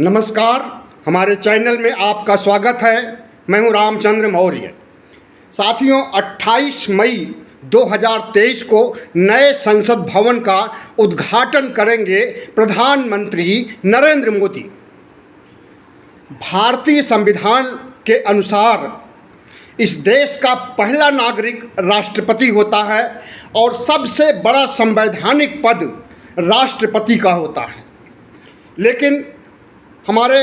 नमस्कार, हमारे चैनल में आपका स्वागत है। मैं हूं रामचंद्र मौर्य। साथियों, 28 मई 2023 को नए संसद भवन का उद्घाटन करेंगे प्रधानमंत्री नरेंद्र मोदी। भारतीय संविधान के अनुसार इस देश का पहला नागरिक राष्ट्रपति होता है और सबसे बड़ा संवैधानिक पद राष्ट्रपति का होता है। लेकिन हमारे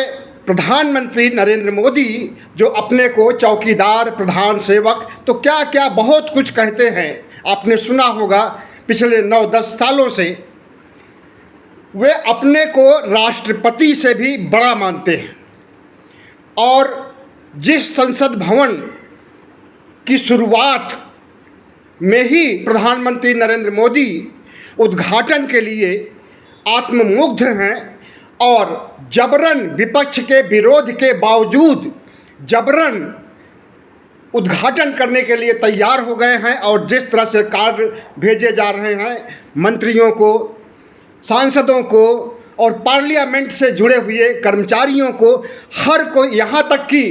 प्रधानमंत्री नरेंद्र मोदी जो अपने को चौकीदार, प्रधान सेवक, तो क्या क्या बहुत कुछ कहते हैं। आपने सुना होगा पिछले 9-10 सालों से वे अपने को राष्ट्रपति से भी बड़ा मानते हैं। और जिस संसद भवन की शुरुआत में ही प्रधानमंत्री नरेंद्र मोदी उद्घाटन के लिए आत्ममुग्ध हैं और जबरन विपक्ष के विरोध के बावजूद जबरन उद्घाटन करने के लिए तैयार हो गए हैं। और जिस तरह से कार्ड भेजे जा रहे हैं मंत्रियों को, सांसदों को और पार्लियामेंट से जुड़े हुए कर्मचारियों को, हर कोई, यहाँ तक कि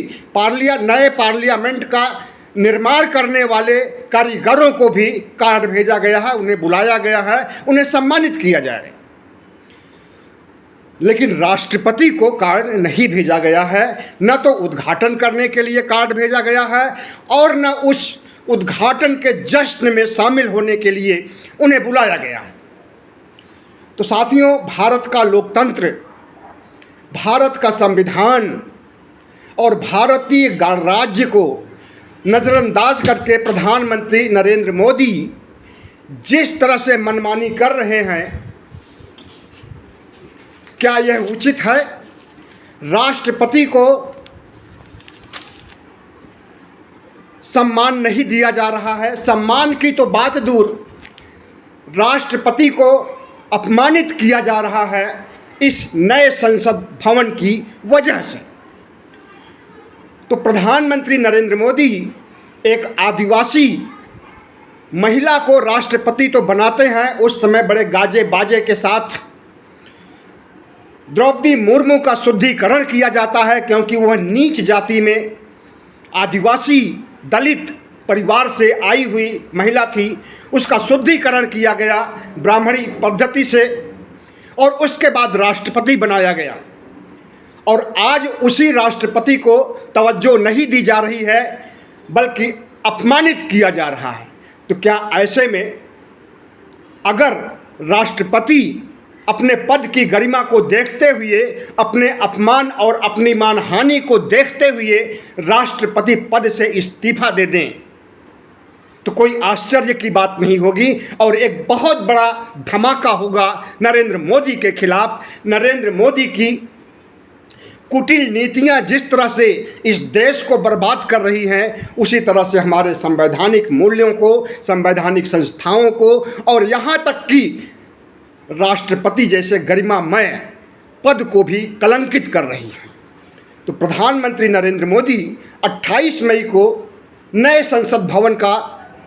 नए पार्लियामेंट का निर्माण करने वाले कारीगरों को भी कार्ड भेजा गया है, उन्हें बुलाया गया है, उन्हें सम्मानित किया जाए। लेकिन राष्ट्रपति को कार्ड नहीं भेजा गया है। न तो उद्घाटन करने के लिए कार्ड भेजा गया है और न उस उद्घाटन के जश्न में शामिल होने के लिए उन्हें बुलाया गया है। तो साथियों, भारत का लोकतंत्र, भारत का संविधान और भारतीय गणराज्य को नज़रअंदाज करके प्रधानमंत्री नरेंद्र मोदी जिस तरह से मनमानी कर रहे हैं, क्या यह उचित है? राष्ट्रपति को सम्मान नहीं दिया जा रहा है। सम्मान की तो बात दूर, राष्ट्रपति को अपमानित किया जा रहा है इस नए संसद भवन की वजह से। तो प्रधानमंत्री नरेंद्र मोदी एक आदिवासी महिला को राष्ट्रपति तो बनाते हैं, उस समय बड़े गाजे बाजे के साथ द्रौपदी मुर्मू का शुद्धिकरण किया जाता है, क्योंकि वह नीच जाति में आदिवासी दलित परिवार से आई हुई महिला थी। उसका शुद्धिकरण किया गया ब्राह्मणी पद्धति से और उसके बाद राष्ट्रपति बनाया गया। और आज उसी राष्ट्रपति को तवज्जो नहीं दी जा रही है, बल्कि अपमानित किया जा रहा है। तो क्या ऐसे में अगर राष्ट्रपति अपने पद की गरिमा को देखते हुए, अपने अपमान और अपनी मानहानि को देखते हुए राष्ट्रपति पद से इस्तीफा दे दें, तो कोई आश्चर्य की बात नहीं होगी और एक बहुत बड़ा धमाका होगा नरेंद्र मोदी के खिलाफ। नरेंद्र मोदी की कुटिल नीतियां जिस तरह से इस देश को बर्बाद कर रही हैं, उसी तरह से हमारे संवैधानिक मूल्यों को, संवैधानिक संस्थाओं को और यहाँ तक कि राष्ट्रपति जैसे गरिमामय पद को भी कलंकित कर रही है। तो प्रधानमंत्री नरेंद्र मोदी 28 मई को नए संसद भवन का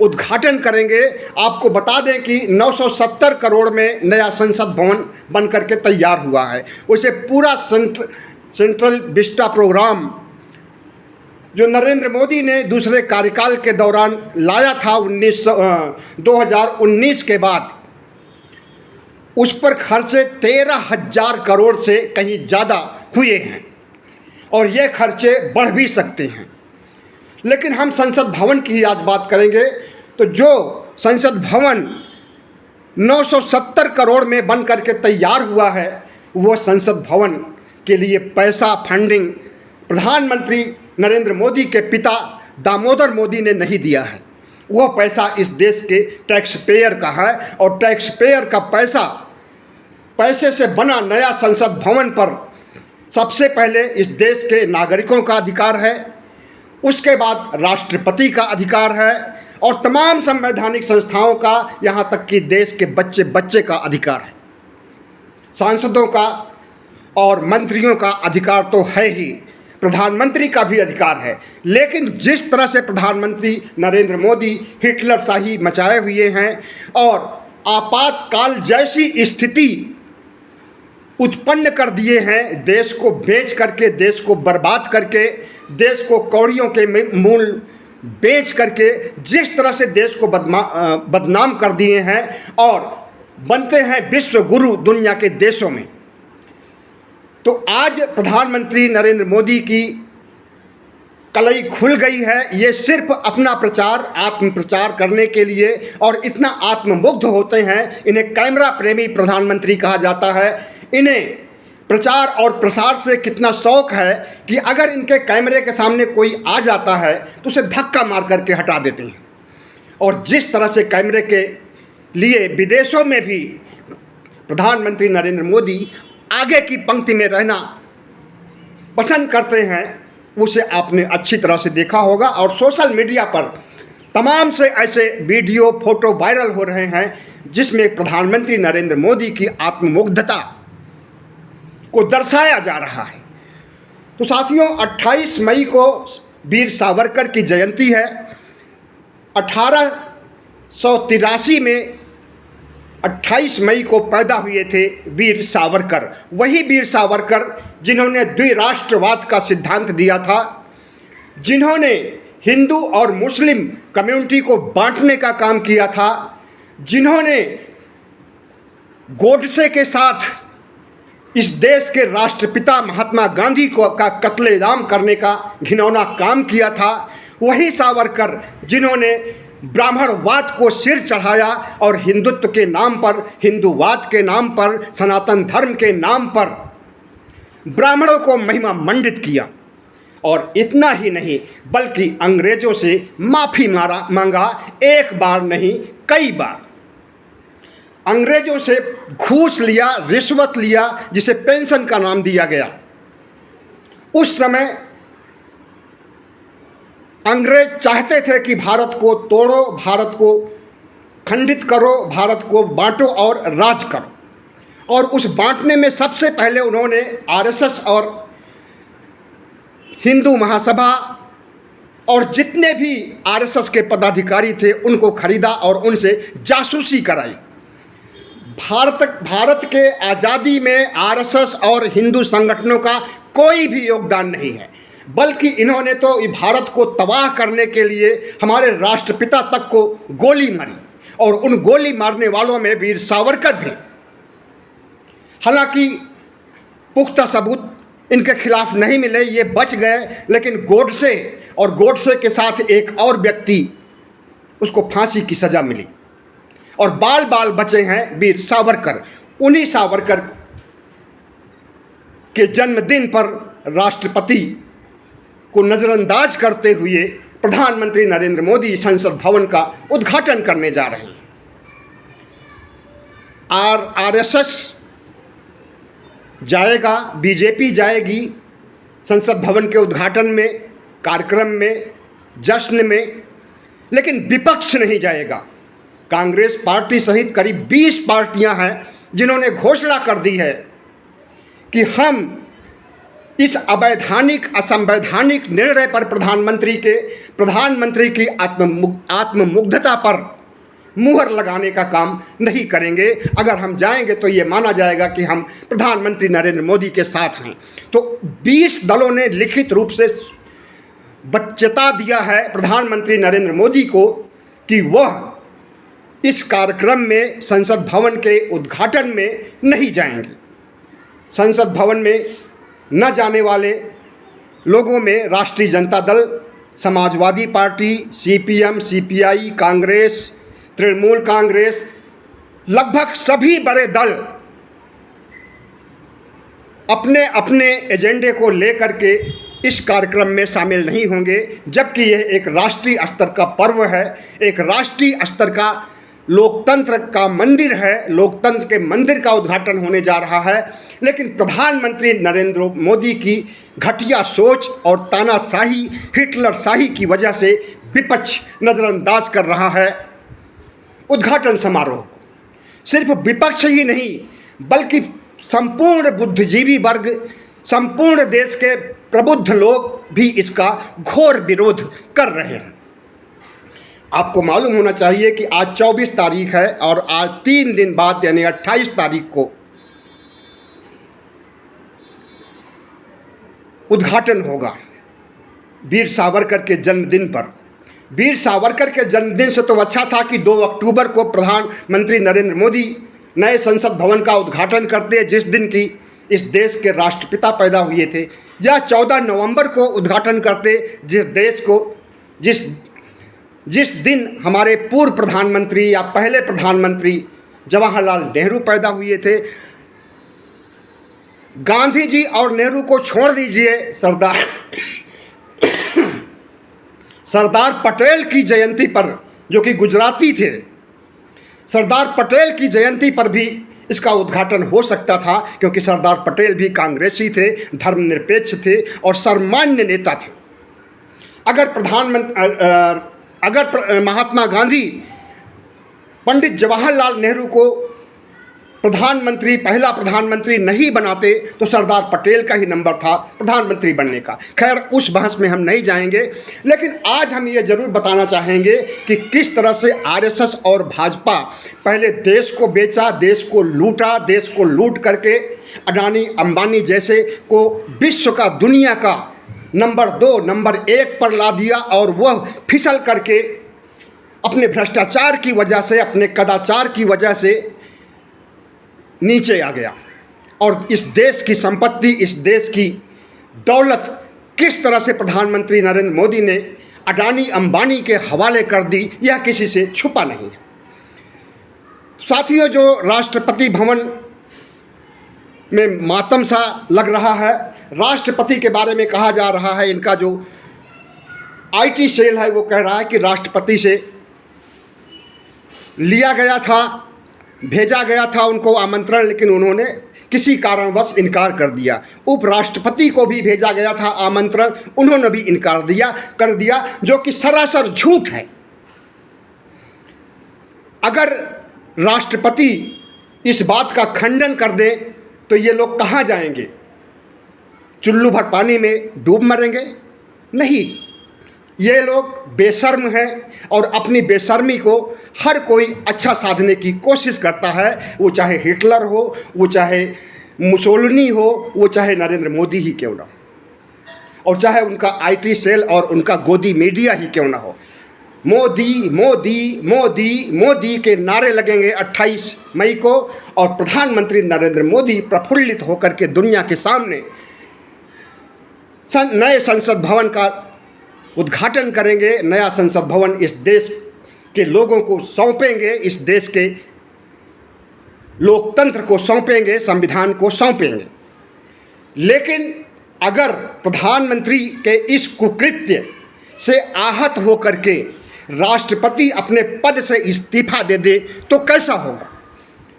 उद्घाटन करेंगे। आपको बता दें कि 970 करोड़ में नया संसद भवन बनकर के तैयार हुआ है। उसे पूरा सेंट्रल विस्टा प्रोग्राम जो नरेंद्र मोदी ने दूसरे कार्यकाल के दौरान लाया था 2019 के बाद, उस पर खर्चे 13,000 करोड़ से कहीं ज़्यादा हुए हैं और ये खर्चे बढ़ भी सकते हैं। लेकिन हम संसद भवन की ही आज बात करेंगे। तो जो संसद भवन 970 करोड़ में बन करके तैयार हुआ है, वो संसद भवन के लिए पैसा, फंडिंग प्रधानमंत्री नरेंद्र मोदी के पिता दामोदर मोदी ने नहीं दिया है। वह पैसा इस देश के टैक्स पेयर का है और टैक्स पेयर का पैसे से बना नया संसद भवन पर सबसे पहले इस देश के नागरिकों का अधिकार है, उसके बाद राष्ट्रपति का अधिकार है और तमाम संवैधानिक संस्थाओं का, यहाँ तक कि देश के बच्चे बच्चे का अधिकार है। सांसदों का और मंत्रियों का अधिकार तो है ही, प्रधानमंत्री का भी अधिकार है। लेकिन जिस तरह से प्रधानमंत्री नरेंद्र मोदी हिटलर शाही मचाए हुए हैं और आपातकाल जैसी स्थिति उत्पन्न कर दिए हैं, देश को बेच करके, देश को बर्बाद करके, देश को कौड़ियों के मूल बेच करके जिस तरह से देश को बदनाम कर दिए हैं और बनते हैं विश्व गुरु दुनिया के देशों में। तो आज प्रधानमंत्री नरेंद्र मोदी की कलई खुल गई है। ये सिर्फ अपना प्रचार, आत्म प्रचार करने के लिए, और इतना आत्ममुग्ध होते हैं, इन्हें कैमरा प्रेमी प्रधानमंत्री कहा जाता है। इन्हें प्रचार और प्रसार से कितना शौक है कि अगर इनके कैमरे के सामने कोई आ जाता है तो उसे धक्का मार करके हटा देते हैं। और जिस तरह से कैमरे के लिए विदेशों में भी प्रधानमंत्री नरेंद्र मोदी आगे की पंक्ति में रहना पसंद करते हैं, उसे आपने अच्छी तरह से देखा होगा। और सोशल मीडिया पर तमाम से ऐसे वीडियो, फोटो वायरल हो रहे हैं जिसमें प्रधानमंत्री नरेंद्र मोदी की आत्ममुग्धता को दर्शाया जा रहा है। तो साथियों, 28 मई को वीर सावरकर की जयंती है। 1883 में 28 मई को पैदा हुए थे वीर सावरकर। वही वीर सावरकर जिन्होंने द्विराष्ट्रवाद का सिद्धांत दिया था, जिन्होंने हिंदू और मुस्लिम कम्युनिटी को बांटने का काम किया था, जिन्होंने गोडसे के साथ इस देश के राष्ट्रपिता महात्मा गांधी का कत्लेआम करने का घिनौना काम किया था। वही सावरकर जिन्होंने ब्राह्मणवाद को सिर चढ़ाया और हिंदुत्व के नाम पर, हिंदूवाद के नाम पर, सनातन धर्म के नाम पर ब्राह्मणों को महिमा मंडित किया। और इतना ही नहीं बल्कि अंग्रेजों से माफ़ी मांगा, एक बार नहीं कई बार। अंग्रेजों से घूस लिया, रिश्वत लिया, जिसे पेंशन का नाम दिया गया। उस समय अंग्रेज चाहते थे कि भारत को तोड़ो, भारत को खंडित करो, भारत को बांटो और राज करो। और उस बांटने में सबसे पहले उन्होंने आरएसएस और हिंदू महासभा और जितने भी आरएसएस के पदाधिकारी थे उनको खरीदा और उनसे जासूसी कराई। भारत के आज़ादी में आरएसएस और हिंदू संगठनों का कोई भी योगदान नहीं है, बल्कि इन्होंने तो भारत को तबाह करने के लिए हमारे राष्ट्रपिता तक को गोली मारी, और उन गोली मारने वालों में वीर सावरकर भी। हालांकि पुख्ता सबूत इनके खिलाफ नहीं मिले, ये बच गए, लेकिन गोडसे और गोडसे के साथ एक और व्यक्ति, उसको फांसी की सज़ा मिली और बाल बाल बचे हैं वीर सावरकर। उन्हीं सावरकर के जन्मदिन पर राष्ट्रपति को नज़रअंदाज करते हुए प्रधानमंत्री नरेंद्र मोदी संसद भवन का उद्घाटन करने जा रहे हैं। आरएसएस जाएगा, बीजेपी जाएगी संसद भवन के उद्घाटन में, कार्यक्रम में, जश्न में, लेकिन विपक्ष नहीं जाएगा। कांग्रेस पार्टी सहित करीब 20 पार्टियां हैं जिन्होंने घोषणा कर दी है कि हम इस अवैधानिक, असंवैधानिक निर्णय पर प्रधानमंत्री की आत्ममुग्धता पर मुहर लगाने का काम नहीं करेंगे। अगर हम जाएंगे तो ये माना जाएगा कि हम प्रधानमंत्री नरेंद्र मोदी के साथ हैं। तो 20 दलों ने लिखित रूप से चेता दिया है प्रधानमंत्री नरेंद्र मोदी को कि वह इस कार्यक्रम में, संसद भवन के उद्घाटन में नहीं जाएंगे। संसद भवन में न जाने वाले लोगों में राष्ट्रीय Janata Dal, Samajwadi party, CPM, CPI, Congress, Trinamool Congress, लगभग सभी बड़े दल अपने अपने एजेंडे को लेकर के इस कार्यक्रम में शामिल नहीं होंगे, जबकि यह एक राष्ट्रीय स्तर का पर्व है, एक राष्ट्रीय स्तर का लोकतंत्र का मंदिर है, लोकतंत्र के मंदिर का उद्घाटन होने जा रहा है। लेकिन प्रधानमंत्री नरेंद्र मोदी की घटिया सोच और तानाशाही, हिटलरशाही की वजह से विपक्ष नज़रअंदाज कर रहा है उद्घाटन समारोह। सिर्फ विपक्ष ही नहीं बल्कि संपूर्ण बुद्धिजीवी वर्ग, संपूर्ण देश के प्रबुद्ध लोग भी इसका घोर विरोध कर रहे हैं। आपको मालूम होना चाहिए कि आज 24 तारीख है और आज 3 दिन बाद यानी 28 तारीख को उद्घाटन होगा वीर सावरकर के जन्मदिन पर। वीर सावरकर के जन्मदिन से तो अच्छा था कि 2 अक्टूबर को प्रधानमंत्री नरेंद्र मोदी नए संसद भवन का उद्घाटन करते, जिस दिन की इस देश के राष्ट्रपिता पैदा हुए थे, या 14 नवंबर को उद्घाटन करते, जिस दिन हमारे पूर्व प्रधानमंत्री या पहले प्रधानमंत्री जवाहरलाल नेहरू पैदा हुए थे। गांधी जी और नेहरू को छोड़ दीजिए, सरदार पटेल की जयंती पर, जो कि गुजराती थे, सरदार पटेल की जयंती पर भी इसका उद्घाटन हो सकता था, क्योंकि सरदार पटेल भी कांग्रेसी थे, धर्मनिरपेक्ष थे और सर्वमान्य नेता थे। अगर महात्मा गांधी पंडित जवाहरलाल नेहरू को पहला प्रधानमंत्री नहीं बनाते तो सरदार पटेल का ही नंबर था प्रधानमंत्री बनने का। खैर, उस बहस में हम नहीं जाएंगे, लेकिन आज हम ये जरूर बताना चाहेंगे कि किस तरह से आरएसएस और भाजपा पहले देश को बेचा, देश को लूटा, देश को लूट करके अडानी अंबानी जैसे को विश्व का, दुनिया का नंबर 2, नंबर 1 पर ला दिया, और वह फिसल करके अपने भ्रष्टाचार की वजह से, अपने कदाचार की वजह से नीचे आ गया। और इस देश की संपत्ति, इस देश की दौलत किस तरह से प्रधानमंत्री नरेंद्र मोदी ने अडानी अंबानी के हवाले कर दी, यह किसी से छुपा नहीं है। साथियों, जो राष्ट्रपति भवन में मातम सा लग रहा है, राष्ट्रपति के बारे में कहा जा रहा है, इनका जो आईटी सेल है वो कह रहा है कि राष्ट्रपति से लिया गया था, भेजा गया था उनको आमंत्रण, लेकिन उन्होंने किसी कारणवश इनकार कर दिया। उपराष्ट्रपति को भी भेजा गया था आमंत्रण, उन्होंने भी इनकार कर दिया, जो कि सरासर झूठ है। अगर राष्ट्रपति इस बात का खंडन कर दे तो ये लोग कहाँ जाएंगे? चुल्लू भर पानी में डूब मरेंगे? नहीं, ये लोग बेशर्म हैं और अपनी बेशर्मी को हर कोई अच्छा साधने की कोशिश करता है, वो चाहे हिटलर हो, वो चाहे मुसोलिनी हो, वो चाहे नरेंद्र मोदी ही क्यों ना, और चाहे उनका आईटी सेल और उनका गोदी मीडिया ही क्यों ना हो। मोदी मोदी मोदी मोदी के नारे लगेंगे 28 मई को, और प्रधानमंत्री नरेंद्र मोदी प्रफुल्लित होकर के दुनिया के सामने नए संसद भवन का उद्घाटन करेंगे। नया संसद भवन इस देश के लोगों को सौंपेंगे, इस देश के लोकतंत्र को सौंपेंगे, संविधान को सौंपेंगे। लेकिन अगर प्रधानमंत्री के इस कुकृत्य से आहत होकर के राष्ट्रपति अपने पद से इस्तीफा दे दे तो कैसा होगा?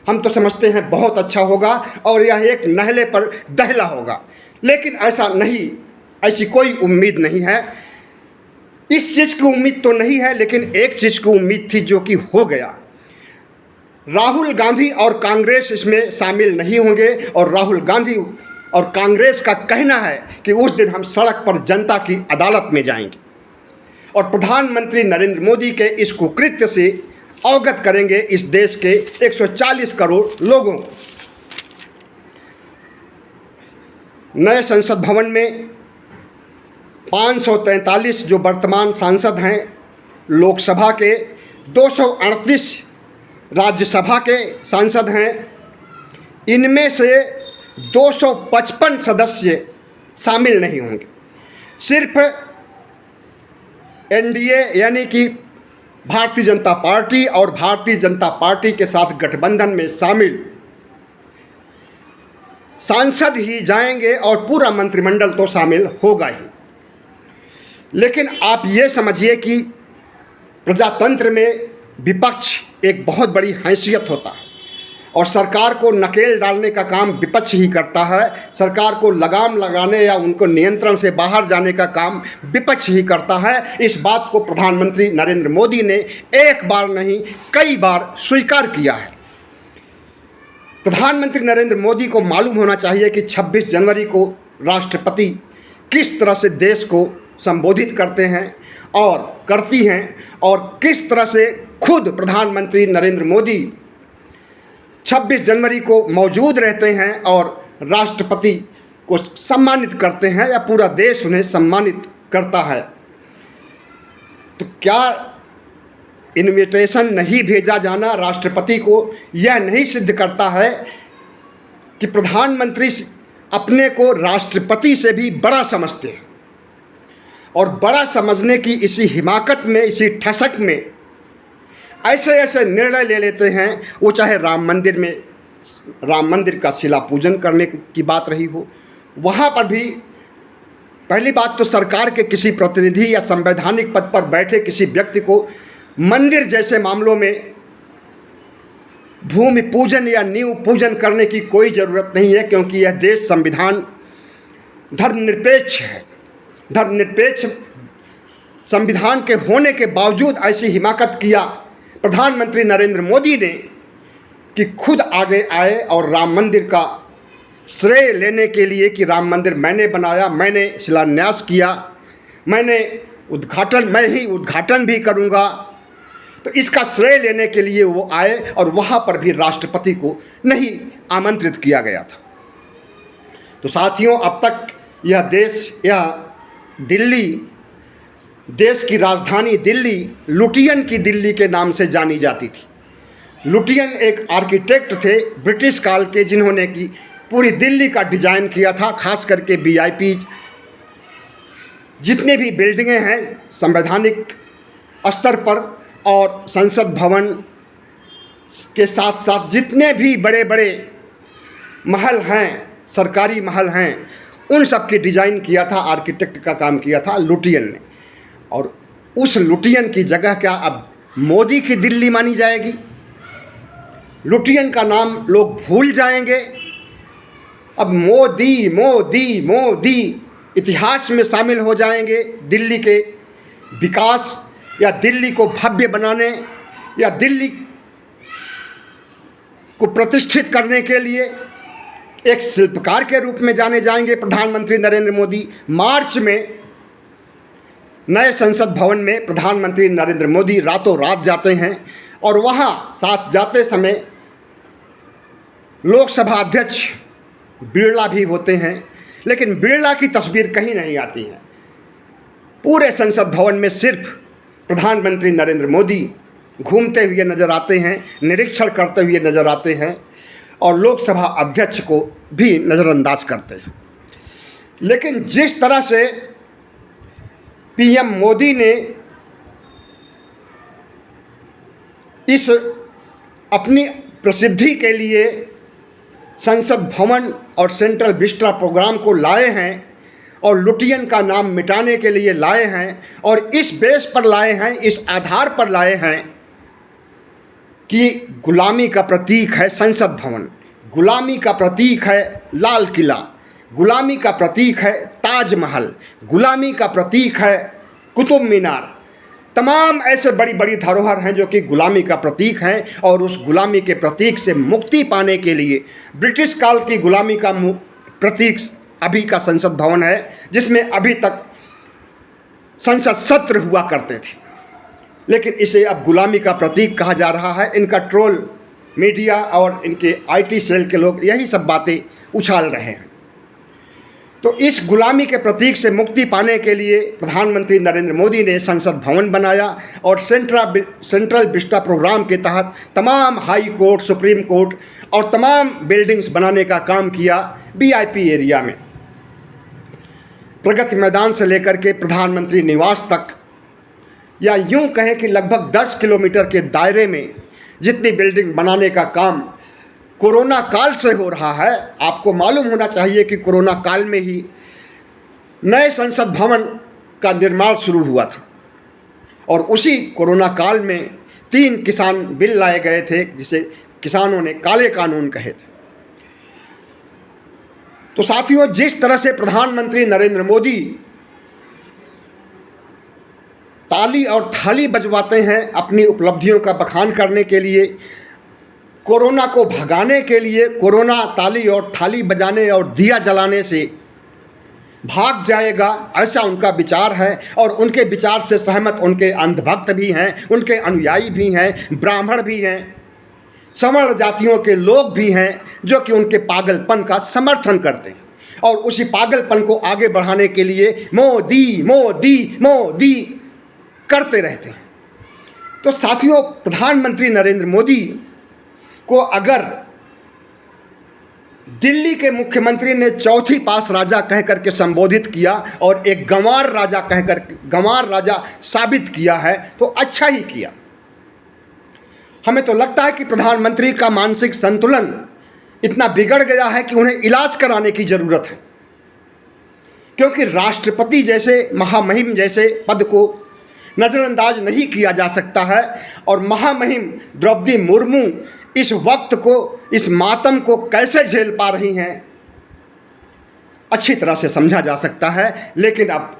हम तो समझते हैं बहुत अच्छा होगा और यह एक नहले पर दहला होगा, लेकिन ऐसा नहीं, ऐसी कोई उम्मीद नहीं है। इस चीज़ की उम्मीद तो नहीं है, लेकिन एक चीज़ की उम्मीद थी जो कि हो गया। राहुल गांधी और कांग्रेस इसमें शामिल नहीं होंगे, और राहुल गांधी और कांग्रेस का कहना है कि उस दिन हम सड़क पर जनता की अदालत में जाएंगे और प्रधानमंत्री नरेंद्र मोदी के इस कुकृत्य से अवगत करेंगे इस देश के 140 करोड़ लोगों को। नए संसद भवन में 543 जो वर्तमान सांसद हैं लोकसभा के, 238 राज्यसभा के सांसद हैं, इनमें से 255 सदस्य शामिल नहीं होंगे। सिर्फ एनडीए यानी कि भारतीय जनता पार्टी और भारतीय जनता पार्टी के साथ गठबंधन में शामिल सांसद ही जाएंगे और पूरा मंत्रिमंडल तो शामिल होगा ही। लेकिन आप ये समझिए कि प्रजातंत्र में विपक्ष एक बहुत बड़ी हैसियत होता है और सरकार को नकेल डालने का काम विपक्ष ही करता है। सरकार को लगाम लगाने या उनको नियंत्रण से बाहर जाने का काम विपक्ष ही करता है। इस बात को प्रधानमंत्री नरेंद्र मोदी ने एक बार नहीं कई बार स्वीकार किया है। प्रधानमंत्री नरेंद्र मोदी को मालूम होना चाहिए कि 26 जनवरी को राष्ट्रपति किस तरह से देश को संबोधित करते हैं और करती हैं, और किस तरह से खुद प्रधानमंत्री नरेंद्र मोदी 26 जनवरी को मौजूद रहते हैं और राष्ट्रपति को सम्मानित करते हैं या पूरा देश उन्हें सम्मानित करता है, तो क्या इनविटेशन नहीं भेजा जाना राष्ट्रपति को यह नहीं सिद्ध करता है कि प्रधानमंत्री अपने को राष्ट्रपति से भी बड़ा समझते हैं? और बड़ा समझने की इसी हिमाकत में, इसी ठसक में ऐसे ऐसे निर्णय ले लेते हैं, वो चाहे राम मंदिर का शिला पूजन करने की बात रही हो, वहाँ पर भी पहली बात तो सरकार के किसी प्रतिनिधि या संवैधानिक पद पर बैठे किसी व्यक्ति को मंदिर जैसे मामलों में भूमि पूजन या नींव पूजन करने की कोई ज़रूरत नहीं है, क्योंकि यह देश संविधान धर्मनिरपेक्ष है। धर्मनिरपेक्ष संविधान के होने के बावजूद ऐसी हिमाकत किया प्रधानमंत्री नरेंद्र मोदी ने कि खुद आगे आए और राम मंदिर का श्रेय लेने के लिए कि राम मंदिर मैंने बनाया, मैंने शिलान्यास किया, मैं ही उद्घाटन भी करूंगा, तो इसका श्रेय लेने के लिए वो आए और वहाँ पर भी राष्ट्रपति को नहीं आमंत्रित किया गया था। तो साथियों, अब तक यह दिल्ली, देश की राजधानी दिल्ली लुटियन की दिल्ली के नाम से जानी जाती थी। लुटियन एक आर्किटेक्ट थे ब्रिटिश काल के, जिन्होंने की पूरी दिल्ली का डिज़ाइन किया था, खास करके वीआईपी जितने भी बिल्डिंगें हैं संवैधानिक स्तर पर और संसद भवन के साथ साथ जितने भी बड़े बड़े महल हैं, सरकारी महल हैं, उन सब की डिज़ाइन किया था, आर्किटेक्ट का काम किया था लुटियन ने। और उस लुटियन की जगह क्या अब मोदी की दिल्ली मानी जाएगी? लुटियन का नाम लोग भूल जाएंगे। अब मोदी मोदी मोदी इतिहास में शामिल हो जाएंगे। दिल्ली के विकास या दिल्ली को भव्य बनाने या दिल्ली को प्रतिष्ठित करने के लिए एक शिल्पकार के रूप में जाने जाएंगे प्रधानमंत्री नरेंद्र मोदी। मार्च में नए संसद भवन में प्रधानमंत्री नरेंद्र मोदी रातों रात जाते हैं और वहाँ साथ जाते समय लोकसभा अध्यक्ष बिरला भी होते हैं, लेकिन बिरला की तस्वीर कहीं नहीं आती है। पूरे संसद भवन में सिर्फ प्रधानमंत्री नरेंद्र मोदी घूमते हुए नज़र आते हैं, निरीक्षण करते हुए नज़र आते हैं और लोकसभा अध्यक्ष को भी नज़रअंदाज करते हैं। लेकिन जिस तरह से पीएम मोदी ने इस अपनी प्रसिद्धि के लिए संसद भवन और सेंट्रल विस्टा प्रोग्राम को लाए हैं और लुटियन का नाम मिटाने के लिए लाए हैं, और इस बेस पर लाए हैं, इस आधार पर लाए हैं कि गुलामी का प्रतीक है संसद भवन, गुलामी का प्रतीक है लाल किला, गुलामी का प्रतीक है ताजमहल, गुलामी का प्रतीक है कुतुब मीनार। तमाम ऐसे बड़ी बड़ी धरोहर हैं जो कि गुलामी का प्रतीक हैं, और उस गुलामी के प्रतीक से मुक्ति पाने के लिए ब्रिटिश काल की गुलामी का प्रतीक अभी का संसद भवन है, जिसमें अभी तक संसद सत्र हुआ करते थे, लेकिन इसे अब गुलामी का प्रतीक कहा जा रहा है। इनका ट्रोल मीडिया और इनके आईटी सेल के लोग यही सब बातें उछाल रहे हैं। तो इस गुलामी के प्रतीक से मुक्ति पाने के लिए प्रधानमंत्री नरेंद्र मोदी ने संसद भवन बनाया और सेंट्रल विस्टा प्रोग्राम के तहत तमाम हाई कोर्ट, सुप्रीम कोर्ट और तमाम बिल्डिंग्स बनाने का काम किया वीआईपी एरिया में। प्रगति मैदान से लेकर के प्रधानमंत्री निवास तक, या यूं कहें कि लगभग 10 किलोमीटर के दायरे में जितनी बिल्डिंग बनाने का काम कोरोना काल से हो रहा है। आपको मालूम होना चाहिए कि कोरोना काल में ही नए संसद भवन का निर्माण शुरू हुआ था, और उसी कोरोना काल में 3 किसान बिल लाए गए थे, जिसे किसानों ने काले कानून कहे थे। तो साथियों, जिस तरह से प्रधानमंत्री नरेंद्र मोदी ताली और थाली बजवाते हैं अपनी उपलब्धियों का बखान करने के लिए, कोरोना को भगाने के लिए, कोरोना ताली और थाली बजाने और दिया जलाने से भाग जाएगा, ऐसा उनका विचार है। और उनके विचार से सहमत उनके अंधभक्त भी हैं, उनके अनुयायी भी हैं, ब्राह्मण भी हैं, सवर्ण जातियों के लोग भी हैं जो कि उनके पागलपन का समर्थन करते हैं। और उसी पागलपन को आगे बढ़ाने के लिए मोदी मोदी मोदी करते रहते हैं। तो साथियों, प्रधानमंत्री नरेंद्र मोदी को अगर दिल्ली के मुख्यमंत्री ने चौथी पास राजा कह करके संबोधित किया और एक गंवार राजा साबित किया है तो अच्छा ही किया। हमें तो लगता है कि प्रधानमंत्री का मानसिक संतुलन इतना बिगड़ गया है कि उन्हें इलाज कराने की ज़रूरत है, क्योंकि राष्ट्रपति जैसे महामहिम जैसे पद को नज़रअंदाज नहीं किया जा सकता है। और महामहिम द्रौपदी मुर्मू इस वक्त को, इस मातम को कैसे झेल पा रही हैं अच्छी तरह से समझा जा सकता है। लेकिन अब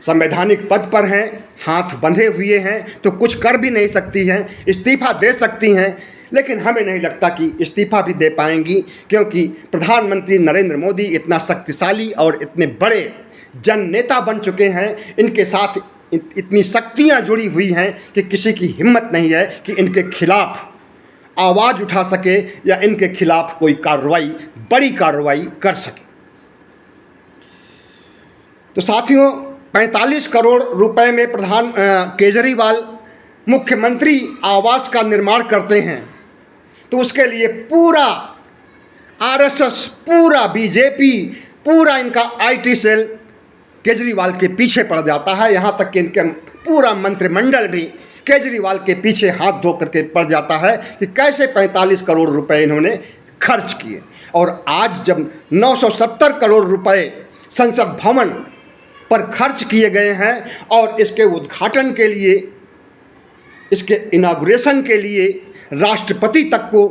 संवैधानिक पद पर हैं, हाथ बंधे हुए हैं, तो कुछ कर भी नहीं सकती हैं, इस्तीफा दे सकती हैं, लेकिन हमें नहीं लगता कि इस्तीफा भी दे पाएंगी, क्योंकि प्रधानमंत्री नरेंद्र मोदी इतना शक्तिशाली और इतने बड़े जन नेता बन चुके हैं, इनके साथ इतनी शक्तियां जुड़ी हुई हैं कि किसी की हिम्मत नहीं है कि इनके खिलाफ आवाज़ उठा सके या इनके खिलाफ कोई कार्रवाई, बड़ी कार्रवाई कर सके। तो साथियों, 45 करोड़ रुपए में केजरीवाल मुख्यमंत्री आवास का निर्माण करते हैं, तो उसके लिए पूरा आरएसएस, पूरा बीजेपी, पूरा इनका आईटी सेल केजरीवाल के पीछे पड़ जाता है। यहाँ तक कि इनके पूरा मंत्रिमंडल भी केजरीवाल के पीछे हाथ धो करके पड़ जाता है कि कैसे 45 करोड़ रुपए इन्होंने खर्च किए। और आज जब 970 करोड़ रुपए संसद भवन पर खर्च किए गए हैं और इसके उद्घाटन के लिए, इसके इनाग्रेशन के लिए राष्ट्रपति तक को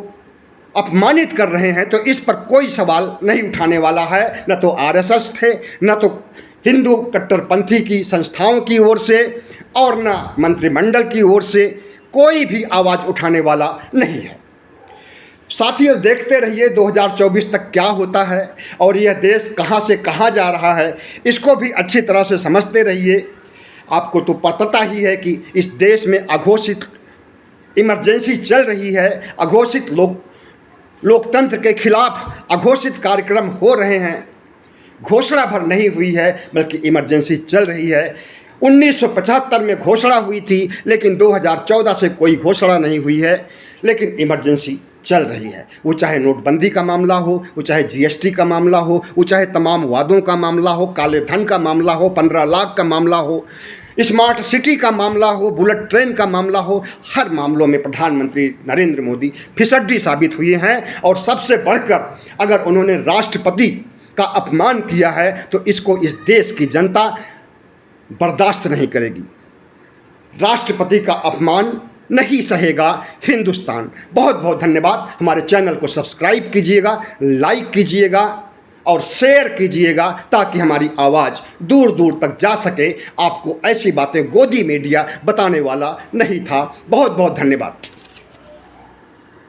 अपमानित कर रहे हैं, तो इस पर कोई सवाल नहीं उठाने वाला है। न तो आरएसएस थे, न तो हिंदू कट्टरपंथी की संस्थाओं की ओर से, और न मंत्रिमंडल की ओर से कोई भी आवाज़ उठाने वाला नहीं है। साथियों, देखते रहिए 2024 तक क्या होता है और यह देश कहां से कहां जा रहा है, इसको भी अच्छी तरह से समझते रहिए। आपको तो पता ही है कि इस देश में अघोषित इमरजेंसी चल रही है, अघोषित लोकतंत्र के खिलाफ अघोषित कार्यक्रम हो रहे हैं। घोषणा भर नहीं हुई है, बल्कि इमरजेंसी चल रही है। 1975 में घोषणा हुई थी, लेकिन 2014 से कोई घोषणा नहीं हुई है, लेकिन इमरजेंसी चल रही है। वो चाहे नोटबंदी का मामला हो, वो चाहे जीएसटी का मामला हो, वो चाहे तमाम वादों का मामला हो, काले धन का मामला हो, 15 लाख का मामला हो, स्मार्ट सिटी का मामला हो, बुलेट ट्रेन का मामला हो, हर मामलों में प्रधानमंत्री नरेंद्र मोदी फिसड्डी साबित हुए हैं। और सबसे बढ़कर अगर उन्होंने राष्ट्रपति का अपमान किया है तो इसको इस देश की जनता बर्दाश्त नहीं करेगी। राष्ट्रपति का अपमान नहीं सहेगा हिंदुस्तान। बहुत बहुत धन्यवाद। हमारे चैनल को सब्सक्राइब कीजिएगा, लाइक कीजिएगा और शेयर कीजिएगा, ताकि हमारी आवाज़ दूर दूर तक जा सके। आपको ऐसी बातें गोदी मीडिया बताने वाला नहीं था। बहुत बहुत धन्यवाद।